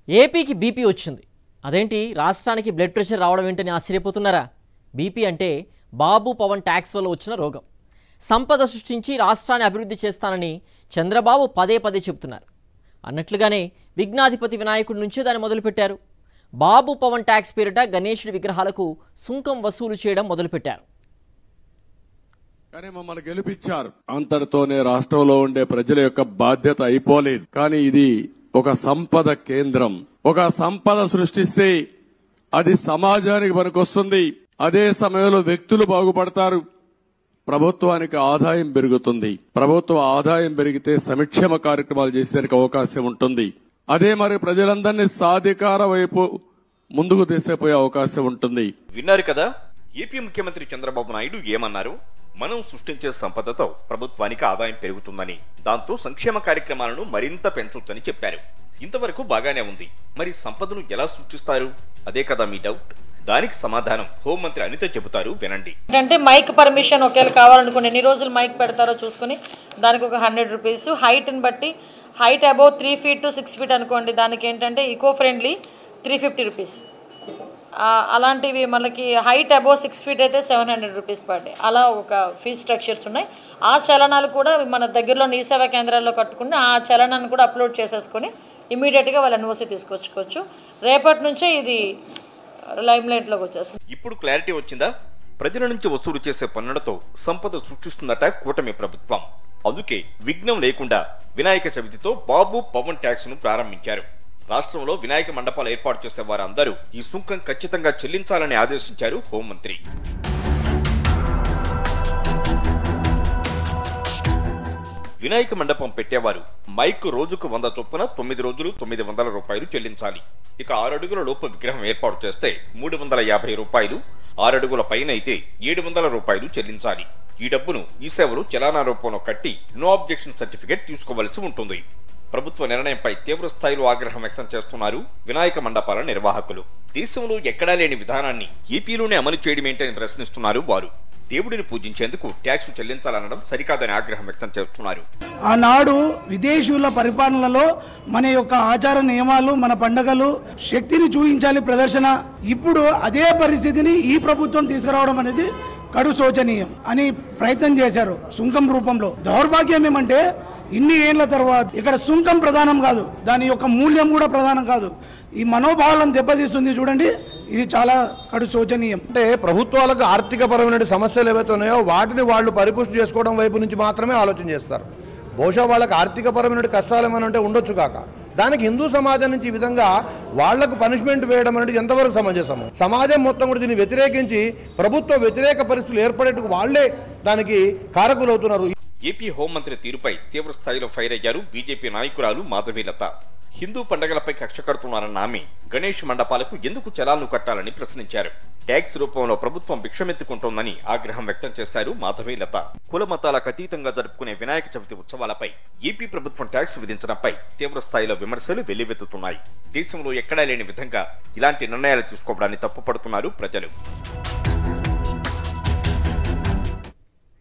ఏపీకి బీపీ వచ్చింది. అదేంటి రాష్ట్రానికి బ్లడ్ ప్రెషర్ రావడం ఏంటని ఆశ్చర్యపోతున్నారా? బీపీ అంటే బాబు పవన్ ట్యాక్స్ వల్ల వచ్చిన రోగం. సంపద సృష్టించి రాష్ట్రాన్ని అభివృద్ధి చేస్తానని చంద్రబాబు పదే పదే చెబుతున్నారు. అన్నట్లుగానే విఘ్నాధిపతి వినాయకుడి నుంచే దాన్ని మొదలుపెట్టారు. బాబు పవన్ ట్యాక్స్ పేరిట గణేశుడి విగ్రహాలకు సుంకం వసూలు చేయడం మొదలుపెట్టారు. కానీ మమ్మల్ని గెలిపించారు. అంతటితోనే రాష్ట్రంలో ఉండే ప్రజల యొక్క బాధ్యత అయిపోలేదు. కానీ ఇది ఒక సంపద కేంద్రం. ఒక సంపద సృష్టిస్తే అది సమాజానికి పనికొస్తుంది. అదే సమయంలో వ్యక్తులు బాగుపడతారు. ప్రభుత్వానికి ఆదాయం పెరుగుతుంది. ప్రభుత్వ ఆదాయం పెరిగితే సంక్షేమ కార్యక్రమాలు చేసేందుకు అవకాశం ఉంటుంది. అదే మరి ప్రజలందరినీ సాధికార వైపు ముందుకు తీసుకుపోయే అవకాశం ఉంటుంది. విన్నారు కదా, ఏపీ ముఖ్యమంత్రి చంద్రబాబు నాయుడు ఏమన్నారు? మనం సృష్టించే సంపదతో ప్రభుత్వానికి ఆదాయం పెరుగుతుందని, దాంతో సంక్షేమ కార్యక్రమాలను మరింత పెంచొచ్చని చెప్పారు. ఇంతవరకు బాగానే ఉంది. మరి సంపదను ఎలా సృష్టిస్తారు? అదే కదా మీ డౌట్. దానికి సమాధానం హోంమంత్రి అనిత చెబుతారు, వినండి. అంటే మైక్ పర్మిషన్ ఒకవేళ కావాలనుకోండి, ఎన్ని రోజులు మైక్ పెడతారో చూసుకుని దానికి ఒక 100 రూపీస్. హైట్ని బట్టి height above 3 feet to 6 feet అనుకోండి, దానికి ఏంటంటే ఈకో ఫ్రెండ్లీ 350 రూపీస్. అలాంటివి మనకి హైట్ అబౌవ్ 6 feet అయితే 700 రూపీస్ పర్ డే. అలా ఒక ఫీజ్ స్ట్రక్చర్స్ ఉన్నాయి. ఆ చలనాలు కూడా మన దగ్గరలో ఈ సేవా కేంద్రాల్లో కట్టుకుని ఆ చలనాన్ని కూడా అప్లోడ్ చేసేసుకొని ఇమీడియట్గా వాళ్ళ ఎన్ఓసి తీసుకొచ్చుకోవచ్చు. రేపటి నుంచే ఇది లైమ్ లైట్లోకి వచ్చేస్తుంది. ఇప్పుడు క్లారిటీ వచ్చిందా? ప్రజల నుంచి వసూలు చేసే పన్నులతో సంపద సృష్టిస్తుందట కూటమి ప్రభుత్వం. అందుకే విఘ్నం లేకుండా వినాయక చవితితో బాబు పవన్ ట్యాక్స్ ను ప్రారంభించారు. రాష్ట్రంలో వినాయక మండపాలు ఏర్పాటు చేసే వారందరూ ఈ సుంకం ఖచ్చితంగా చెల్లించాలని ఆదేశించారు హోంమంత్రి. వినాయక మండపం పెట్టేవారు మైక్ రోజుకు 100 చొప్పున 9 రోజులు 900 రూపాయలు చెల్లించాలి. ఇక 6 అడుగుల లోపు విగ్రహం ఏర్పాటు చేస్తే 350 రూపాయలు, 6 అడుగుల పైన అయితే 700 రూపాయలు చెల్లించాలి. ఈ డబ్బును ఈ సేవలు చలానా రూపంలో కట్టి నో అబ్జెక్షన్ సర్టిఫికేట్ తీసుకోవలసి ఉంటుంది. ప్రభుత్వ నిర్ణయంపై తీవ్ర స్థాయిలో ఆగ్రహం వ్యక్తం చేస్తున్నారు వినాయక మండపాల నిర్వాహకులు. దేశంలో ఎక్కడా లేని విధానాన్ని ఏపీలోనే అమలు చేయడం ఏంటని ప్రశ్నిస్తున్నారు వారు. దేవుడిని పూజించేందుకు ట్యాక్స్ చెల్లించాలనడం సరికాదని ఆగ్రహం వ్యక్తం చేస్తున్నారు. ఆనాడు విదేశీయుల పరిపాలనలో మన యొక్క ఆచార నియమాలు, మన పండుగలు, శక్తిని చూపించాలి ప్రదర్శన. ఇప్పుడు అదే పరిస్థితిని ఈ ప్రభుత్వం తీసుకురావడం అనేది కడు శోచనీయం అని ప్రయత్నం చేశారు సుంకం రూపంలో. దౌర్భాగ్యం ఏమంటే ఇన్ని ఏళ్ల తర్వాత ఇక్కడ సుంకం ప్రధానం కాదు, దాని యొక్క మూల్యం కూడా ప్రధానం కాదు. ఈ మనోభావాలను దెబ్బతీస్తుంది. చూడండి, ఇది చాలా కడు శోచనీయం. అంటే ప్రభుత్వాలకు ఆర్థికపరమైన సమస్యలు ఏవైతే ఉన్నాయో వాటిని వాళ్ళు పరిపుష్టి చేసుకోవడం వైపు నుంచి మాత్రమే ఆలోచన చేస్తారు. బహుశా వాళ్ళకి ఆర్థికపరమైన కష్టాలు ఏమైనా ఉండొచ్చు కాక, దానికి హిందూ సమాజం నుంచి ఈ విధంగా వాళ్లకు పనిష్మెంట్ వేయడం అనేది ఎంతవరకు సమంజసము? సమాజం మొత్తం కూడా దీన్ని వ్యతిరేకించి ప్రభుత్వ వ్యతిరేక పరిస్థితులు ఏర్పడేందుకు వాళ్లే దానికి కారకులవుతున్నారు. ఏపీ హోంమంత్రి తీరుపై తీవ్ర స్థాయిలో ఫైర్ అయ్యారు బీజేపీ నాయకురాలు మాధవీలత. హిందూ పండుగలపై కక్ష కడుతున్నారన్న ఆమె గణేష్ మండపాలకు ఎందుకు చలాలను కట్టాలని ప్రశ్నించారు. ట్యాక్స్ రూపంలో ప్రభుత్వం భిక్షమెత్తుకుంటోందని ఆగ్రహం వ్యక్తం చేశారు మాధవీలత. కుల మతాలకు అతీతంగా జరుపుకునే వినాయక చవితి ఉత్సవాలపై ఏపీ ప్రభుత్వం ట్యాక్స్ విధించడంపై తీవ్ర స్థాయిలో విమర్శలు వెల్లువెత్తుతున్నాయి. దేశంలో ఎక్కడా లేని విధంగా ఇలాంటి నిర్ణయాలు తీసుకోవడాన్ని తప్పుపడుతున్నారు ప్రజలు.